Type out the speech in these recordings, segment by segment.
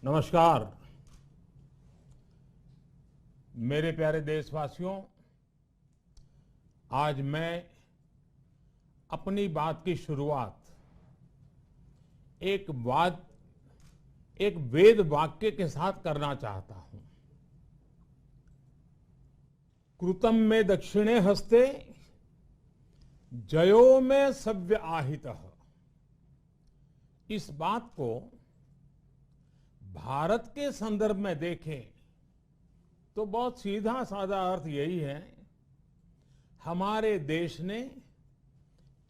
नमस्कार मेरे प्यारे देशवासियों। आज मैं अपनी बात की शुरुआत एक वेद वाक्य के साथ करना चाहता हूं। कृतं में दक्षिणे हस्ते जयो में सव्य आहितः। इस बात को भारत के संदर्भ में देखें तो बहुत सीधा साधा अर्थ यही है, हमारे देश ने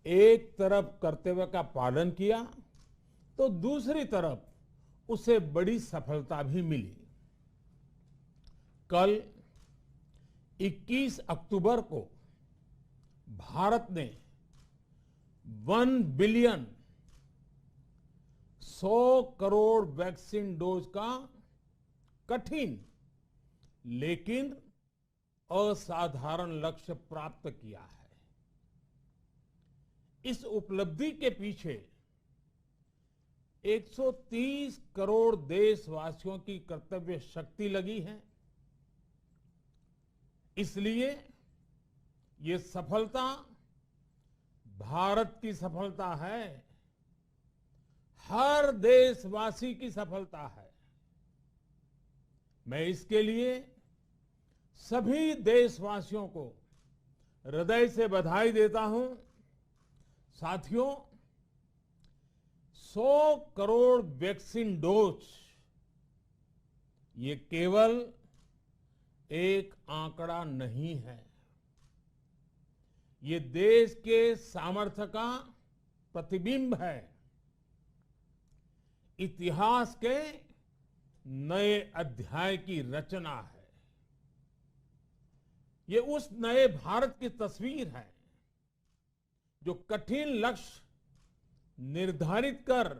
एक तरफ कर्तव्य का पालन किया तो दूसरी तरफ उसे बड़ी सफलता भी मिली। कल 21 अक्टूबर को भारत ने 1 बिलियन 100 करोड़ वैक्सीन डोज का कठिन लेकिन असाधारण लक्ष्य प्राप्त किया है। इस उपलब्धि के पीछे 130 करोड़ देशवासियों की कर्तव्य शक्ति लगी है। इसलिए ये सफलता भारत की सफलता है, हर देशवासी की सफलता है। मैं इसके लिए सभी देशवासियों को हृदय से बधाई देता हूं। साथियों, 100 करोड़ वैक्सीन डोज ये केवल एक आंकड़ा नहीं है, ये देश के सामर्थ्य का प्रतिबिंब है, इतिहास के नए अध्याय की रचना है। ये उस नए भारत की तस्वीर है जो कठिन लक्ष्य निर्धारित कर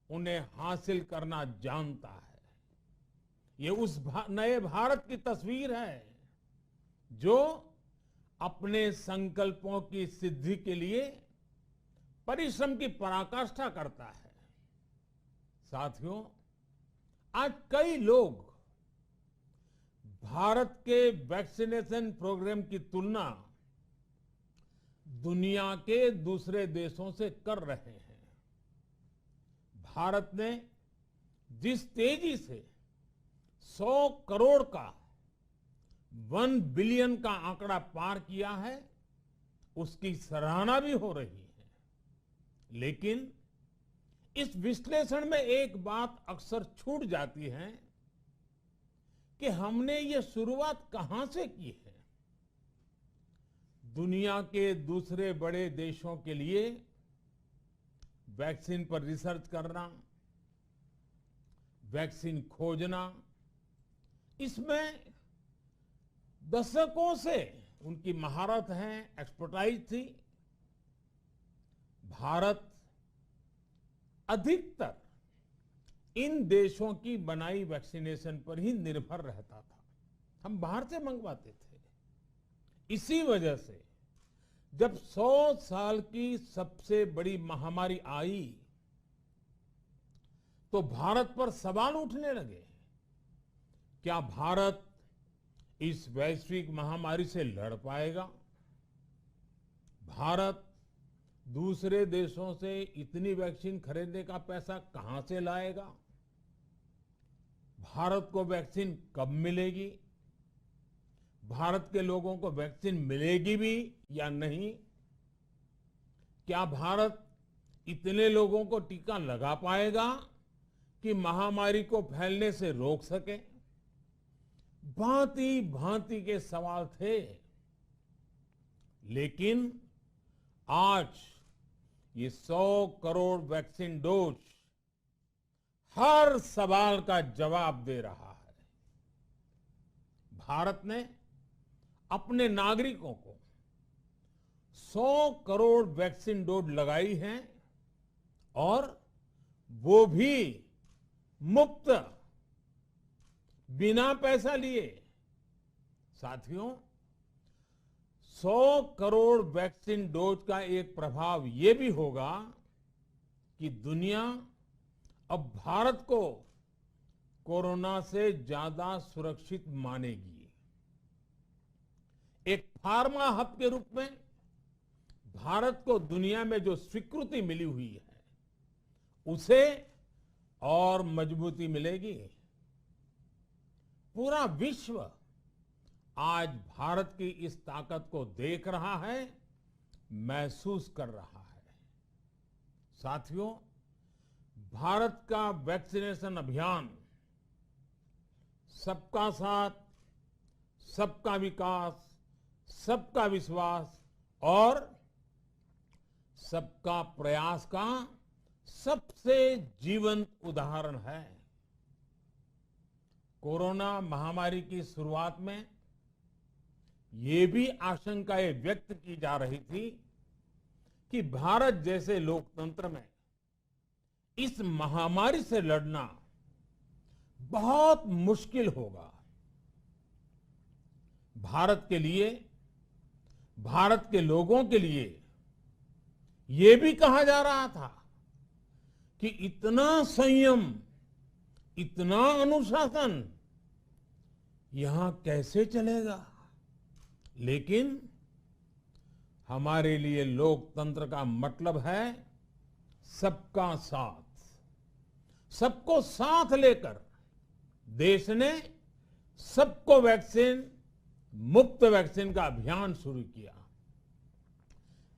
उन्हें हासिल करना जानता है। ये उस नए भारत की तस्वीर है जो अपने संकल्पों की सिद्धि के लिए परिश्रम की पराकाष्ठा करता है। साथियों, आज कई लोग भारत के वैक्सीनेशन प्रोग्राम की तुलना दुनिया के दूसरे देशों से कर रहे हैं। भारत ने जिस तेजी से 100 करोड़ का 1 बिलियन का आंकड़ा पार किया है, उसकी सराहना भी हो रही है। लेकिन इस विश्लेषण में एक बात अक्सर छूट जाती है कि हमने ये शुरुआत कहां से की है। दुनिया के दूसरे बड़े देशों के लिए वैक्सीन पर रिसर्च करना, वैक्सीन खोजना, इसमें दशकों से उनकी महारत है, एक्सपर्टाइज थी। भारत अधिकतर इन देशों की बनाई वैक्सीनेशन पर ही निर्भर रहता था, हम बाहर से मंगवाते थे। इसी वजह से जब 100 साल की सबसे बड़ी महामारी आई तो भारत पर सवाल उठने लगे, क्या भारत इस वैश्विक महामारी से लड़ पाएगा? भारत दूसरे देशों से इतनी वैक्सीन खरीदने का पैसा कहां से लाएगा? भारत को वैक्सीन कब मिलेगी? भारत के लोगों को वैक्सीन मिलेगी भी या नहीं? क्या भारत इतने लोगों को टीका लगा पाएगा कि महामारी को फैलने से रोक सके? भांति भांति के सवाल थे। लेकिन आज ये 100 करोड़ वैक्सीन डोज हर सवाल का जवाब दे रहा है। भारत ने अपने नागरिकों को 100 करोड़ वैक्सीन डोज लगाई हैं और वो भी मुफ्त, बिना पैसा लिए। साथियों, 100 करोड़ वैक्सीन डोज का एक प्रभाव ये भी होगा कि दुनिया अब भारत को कोरोना से ज्यादा सुरक्षित मानेगी। एक फार्मा हब के रूप में भारत को दुनिया में जो स्वीकृति मिली हुई है, उसे और मजबूती मिलेगी। पूरा विश्व आज भारत की इस ताकत को देख रहा है, महसूस कर रहा है। साथियों, भारत का वैक्सीनेशन अभियान सबका साथ, सबका विकास, सबका विश्वास और सबका प्रयास का सबसे जीवंत उदाहरण है। कोरोना महामारी की शुरुआत में ये भी आशंकाएं व्यक्त की जा रही थी कि भारत जैसे लोकतंत्र में इस महामारी से लड़ना बहुत मुश्किल होगा। भारत के लिए, भारत के लोगों के लिए ये भी कहा जा रहा था कि इतना संयम, इतना अनुशासन यहां कैसे चलेगा। लेकिन हमारे लिए लोकतंत्र का मतलब है सबका साथ। सबको साथ लेकर देश ने सबको वैक्सीन, मुफ्त वैक्सीन का अभियान शुरू किया।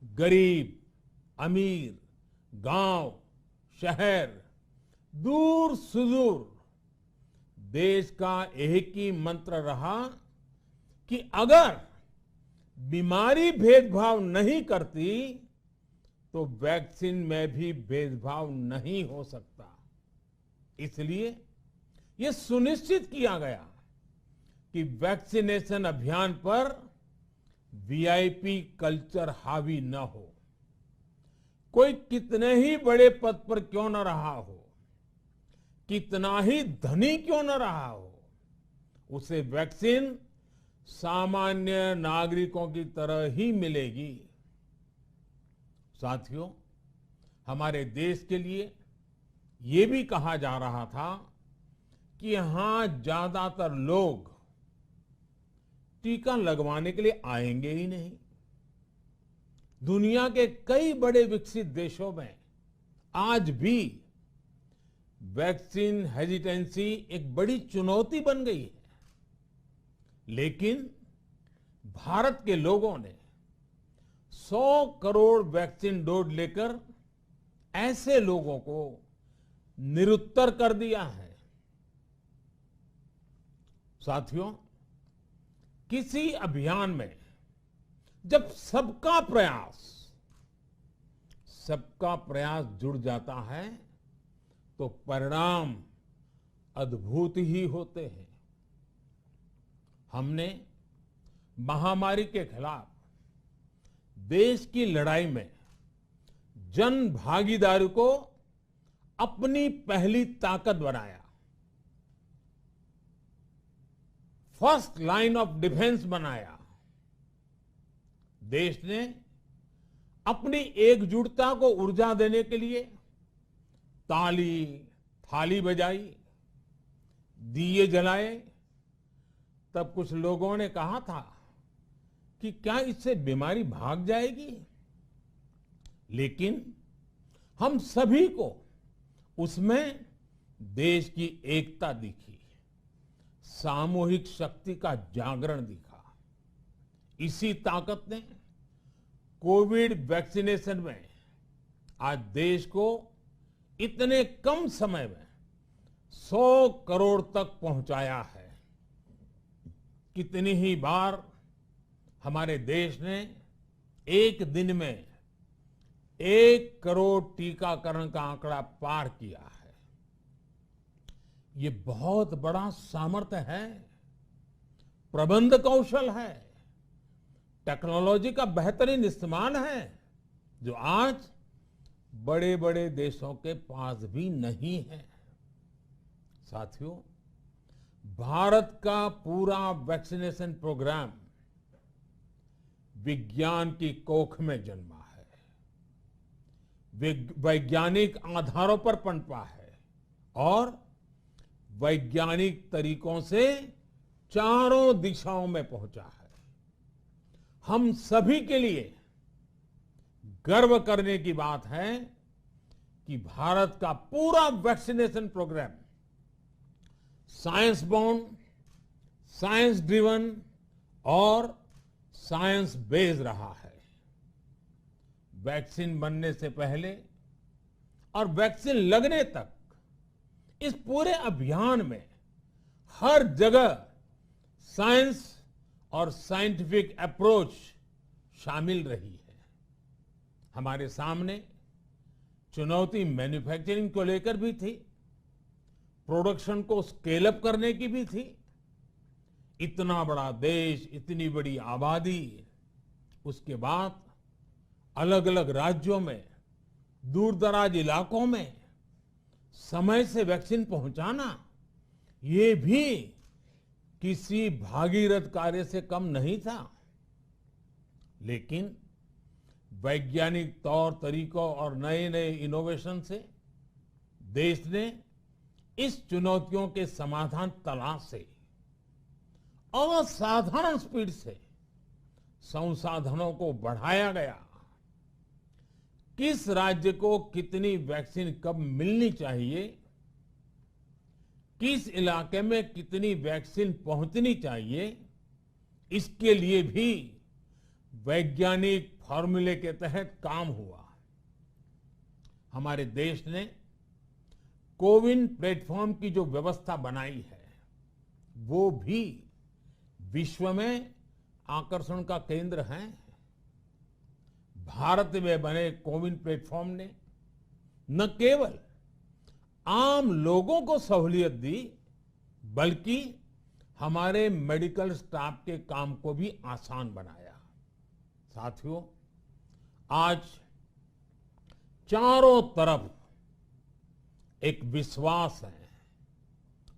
गरीब, अमीर, गांव, शहर, दूर सुदूर, देश का एक ही मंत्र रहा कि अगर बीमारी भेदभाव नहीं करती तो वैक्सीन में भी भेदभाव नहीं हो सकता। इसलिए यह सुनिश्चित किया गया कि वैक्सीनेशन अभियान पर वीआईपी कल्चर हावी न हो। कोई कितने ही बड़े पद पर क्यों न रहा हो, कितना ही धनी क्यों न रहा हो, उसे वैक्सीन सामान्य नागरिकों की तरह ही मिलेगी। साथियों, हमारे देश के लिए ये भी कहा जा रहा था कि यहां ज्यादातर लोग टीका लगवाने के लिए आएंगे ही नहीं। दुनिया के कई बड़े विकसित देशों में आज भी वैक्सीन हेजिटेंसी एक बड़ी चुनौती बन गई है। लेकिन भारत के लोगों ने 100 करोड़ वैक्सीन डोज लेकर ऐसे लोगों को निरुत्तर कर दिया है। साथियों, किसी अभियान में जब सबका प्रयास जुड़ जाता है तो परिणाम अद्भुत ही होते हैं। हमने महामारी के खिलाफ देश की लड़ाई में जन भागीदारी को अपनी पहली ताकत बनाया। फर्स्ट लाइन ऑफ डिफेंस बनाया। देश ने अपनी एकजुटता को ऊर्जा देने के लिए ताली, थाली बजाई, दिए जलाए। तब कुछ लोगों ने कहा था कि क्या इससे बीमारी भाग जाएगी? लेकिन हम सभी को उसमें देश की एकता दिखी, सामूहिक शक्ति का जागरण दिखा। इसी ताकत ने कोविड वैक्सीनेशन में आज देश को इतने कम समय में 100 करोड़ तक पहुंचाया है। कितनी ही बार हमारे देश ने एक दिन में 1 करोड़ टीकाकरण का आंकड़ा पार किया है। ये बहुत बड़ा सामर्थ्य है, प्रबंध कौशल है, टेक्नोलॉजी का बेहतरीन इस्तेमाल है, जो आज बड़े बड़े देशों के पास भी नहीं है। साथियों, भारत का पूरा वैक्सीनेशन प्रोग्राम विज्ञान की कोख में जन्मा है, वैज्ञानिक आधारों पर पनपा है और वैज्ञानिक तरीकों से चारों दिशाओं में पहुंचा है। हम सभी के लिए गर्व करने की बात है कि भारत का पूरा vaccination program science born, science driven और साइंस बेस्ड रहा है। वैक्सीन बनने से पहले और वैक्सीन लगने तक इस पूरे अभियान में हर जगह साइंस और साइंटिफिक अप्रोच शामिल रही है। हमारे सामने चुनौती मैन्युफैक्चरिंग को लेकर भी थी, प्रोडक्शन को स्केल अप करने की भी थी। इतना बड़ा देश, इतनी बड़ी आबादी, उसके बाद अलग अलग राज्यों में, दूर दराज इलाकों में समय से वैक्सीन पहुंचाना, ये भी किसी भागीरथ कार्य से कम नहीं था। लेकिन वैज्ञानिक तौर तरीकों और नए नए इनोवेशन से देश ने इस चुनौतियों के समाधान तलाशे असाधारण स्पीड से संसाधनों को बढ़ाया गया। किस राज्य को कितनी वैक्सीन कब मिलनी चाहिए, किस इलाके में कितनी वैक्सीन पहुंचनी चाहिए, इसके लिए भी वैज्ञानिक फॉर्मूले के तहत काम हुआ। हमारे देश ने कोविन प्लेटफॉर्म की जो व्यवस्था बनाई है, वो भी विश्व में आकर्षण का केंद्र है। भारत में बने कोविन प्लेटफॉर्म ने न केवल आम लोगों को सहूलियत दी, बल्कि हमारे मेडिकल स्टाफ के काम को भी आसान बनाया। साथियों, आज चारों तरफ एक विश्वास है,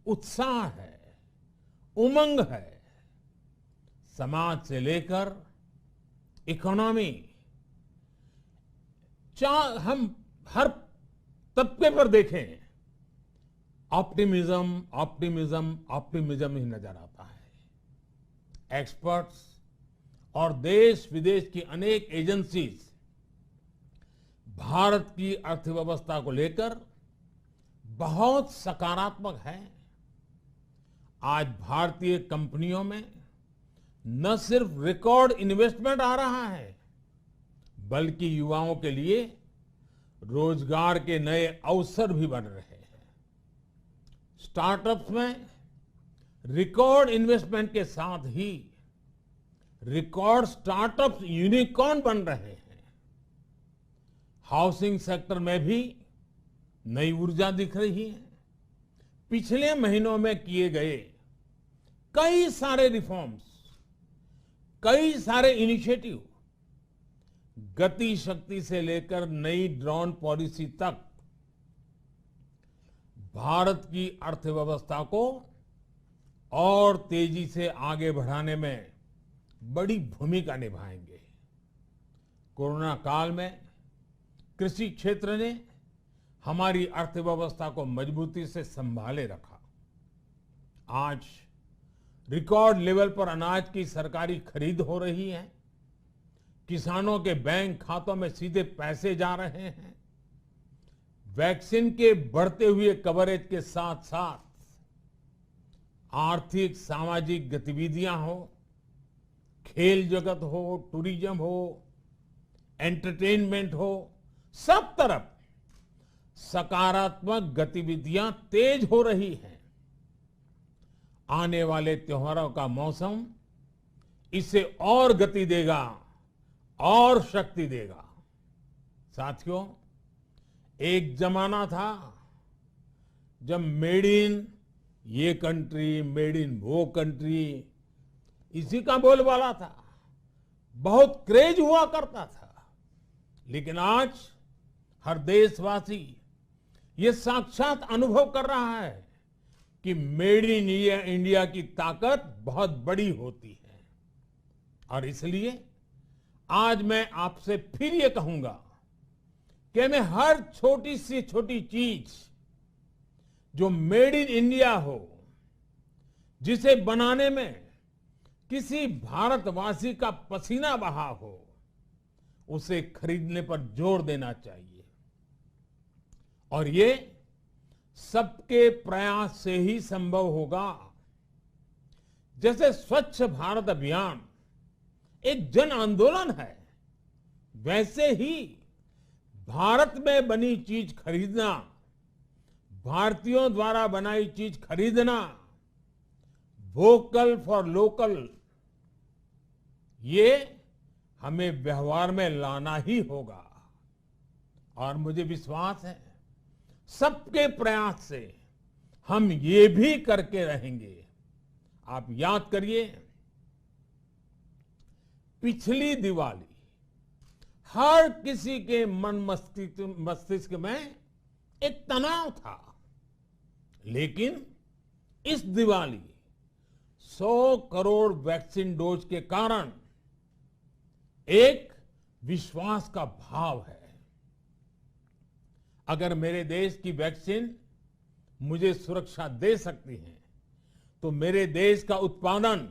उत्साह है, उमंग है। समाज से लेकर इकोनॉमी, हम हर तबके पर देखें, ऑप्टिमिज्म ऑप्टिमिज्म ऑप्टिमिज्म ही नजर आता है। एक्सपर्ट्स और देश विदेश की अनेक एजेंसीज भारत की अर्थव्यवस्था को लेकर बहुत सकारात्मक है। आज भारतीय कंपनियों में न सिर्फ रिकॉर्ड इन्वेस्टमेंट आ रहा है, बल्कि युवाओं के लिए रोजगार के नए अवसर भी बन रहे हैं। स्टार्टअप्स में रिकॉर्ड इन्वेस्टमेंट के साथ ही रिकॉर्ड स्टार्टअप्स यूनिकॉर्न बन रहे हैं। हाउसिंग सेक्टर में भी नई ऊर्जा दिख रही है। पिछले महीनों में किए गए कई सारे रिफॉर्म्स, कई सारे इनिशिएटिव, गति शक्ति से लेकर नई ड्रोन पॉलिसी तक भारत की अर्थव्यवस्था को और तेजी से आगे बढ़ाने में बड़ी भूमिका निभाएंगे। कोरोना काल में कृषि क्षेत्र ने हमारी अर्थव्यवस्था को मजबूती से संभाले रखा। आज रिकॉर्ड लेवल पर अनाज की सरकारी खरीद हो रही है। किसानों के बैंक खातों में सीधे पैसे जा रहे हैं। वैक्सीन के बढ़ते हुए कवरेज के साथ साथ आर्थिक सामाजिक गतिविधियां हो, खेल जगत हो, टूरिज्म हो, एंटरटेनमेंट हो, सब तरफ सकारात्मक गतिविधियां तेज हो रही हैं। आने वाले त्योहारों का मौसम इसे और गति देगा और शक्ति देगा। साथियों, एक जमाना था जब मेड इन ये कंट्री, मेड इन वो कंट्री, इसी का बोलबाला था, बहुत क्रेज हुआ करता था। लेकिन आज हर देशवासी ये साक्षात अनुभव कर रहा है कि मेड इन इंडिया की ताकत बहुत बड़ी होती है। और इसलिए आज मैं आपसे फिर ये कहूंगा कि हमें हर छोटी से छोटी चीज जो मेड इन इंडिया हो, जिसे बनाने में किसी भारतवासी का पसीना बहा हो, उसे खरीदने पर जोर देना चाहिए। और ये सबके प्रयास से ही संभव होगा। जैसे स्वच्छ भारत अभियान एक जन आंदोलन है, वैसे ही भारत में बनी चीज खरीदना, भारतीयों द्वारा बनाई चीज खरीदना, वोकल फॉर लोकल, ये हमें व्यवहार में लाना ही होगा। और मुझे विश्वास है सबके प्रयास से हम ये भी करके रहेंगे। आप याद करिए, पिछली दिवाली हर किसी के मन मस्तिष्क में एक तनाव था, लेकिन इस दिवाली 100 करोड़ वैक्सीन डोज के कारण एक विश्वास का भाव है। अगर मेरे देश की वैक्सीन मुझे सुरक्षा दे सकती है, तो मेरे देश का उत्पादन,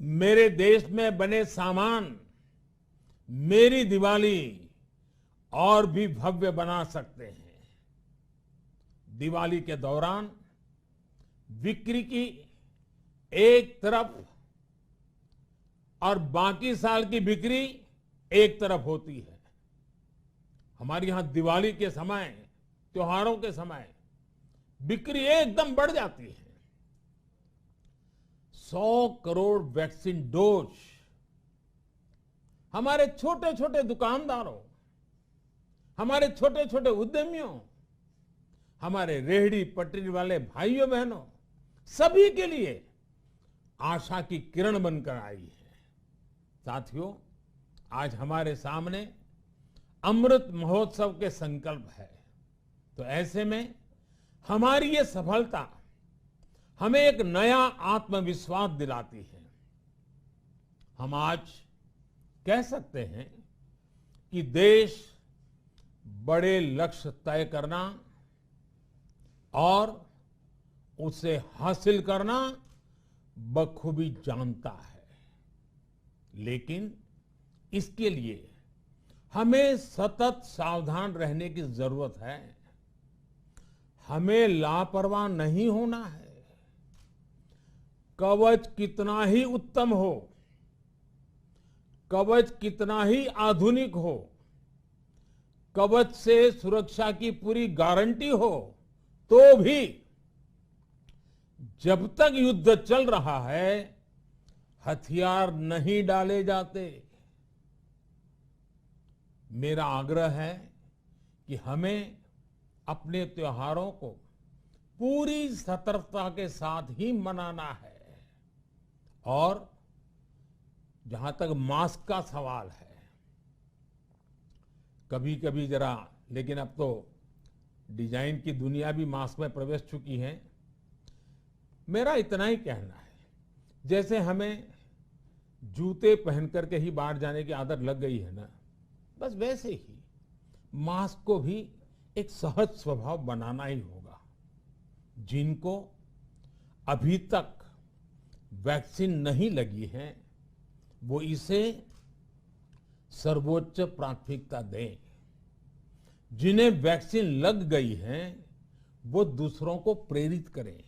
मेरे देश में बने सामान मेरी दिवाली और भी भव्य बना सकते हैं। दिवाली के दौरान बिक्री की एक तरफ और बाकी साल की बिक्री एक तरफ होती है। हमारे यहां दिवाली के समय, त्योहारों के समय बिक्री एकदम बढ़ जाती है। 100 करोड़ वैक्सीन डोज हमारे छोटे छोटे दुकानदारों, हमारे छोटे छोटे उद्यमियों, हमारे रेहड़ी पटरी वाले भाइयों बहनों, सभी के लिए आशा की किरण बनकर आई है। साथियों, आज हमारे सामने अमृत महोत्सव के संकल्प है, तो ऐसे में हमारी ये सफलता हमें एक नया आत्मविश्वास दिलाती है। हम आज कह सकते हैं कि देश बड़े लक्ष्य तय करना और उसे हासिल करना बखूबी जानता है, लेकिन इसके लिए हमें सतत सावधान रहने की जरूरत है। हमें लापरवाह नहीं होना है। कवच कितना ही उत्तम हो, कवच कितना ही आधुनिक हो, कवच से सुरक्षा की पूरी गारंटी हो, तो भी जब तक युद्ध चल रहा है, हथियार नहीं डाले जाते। मेरा आग्रह है कि हमें अपने त्योहारों को पूरी सतर्कता के साथ ही मनाना है। और जहां तक मास्क का सवाल है, कभी कभी जरा, लेकिन अब तो डिजाइन की दुनिया भी मास्क में प्रवेश चुकी है। मेरा इतना ही कहना है, जैसे हमें जूते पहन करके ही बाहर जाने की आदत लग गई है ना, बस वैसे ही मास्क को भी एक सहज स्वभाव बनाना ही होगा। जिनको अभी तक वैक्सीन नहीं लगी है, वो इसे सर्वोच्च प्राथमिकता दें। जिन्हें वैक्सीन लग गई है, वो दूसरों को प्रेरित करें।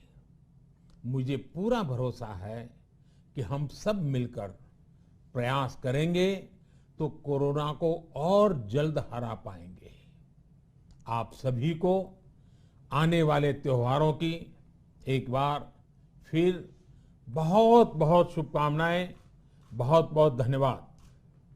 मुझे पूरा भरोसा है कि हम सब मिलकर प्रयास करेंगे तो कोरोना को और जल्द हरा पाएंगे। आप सभी को आने वाले त्योहारों की एक बार फिर बहुत बहुत शुभकामनाएं। बहुत बहुत धन्यवाद।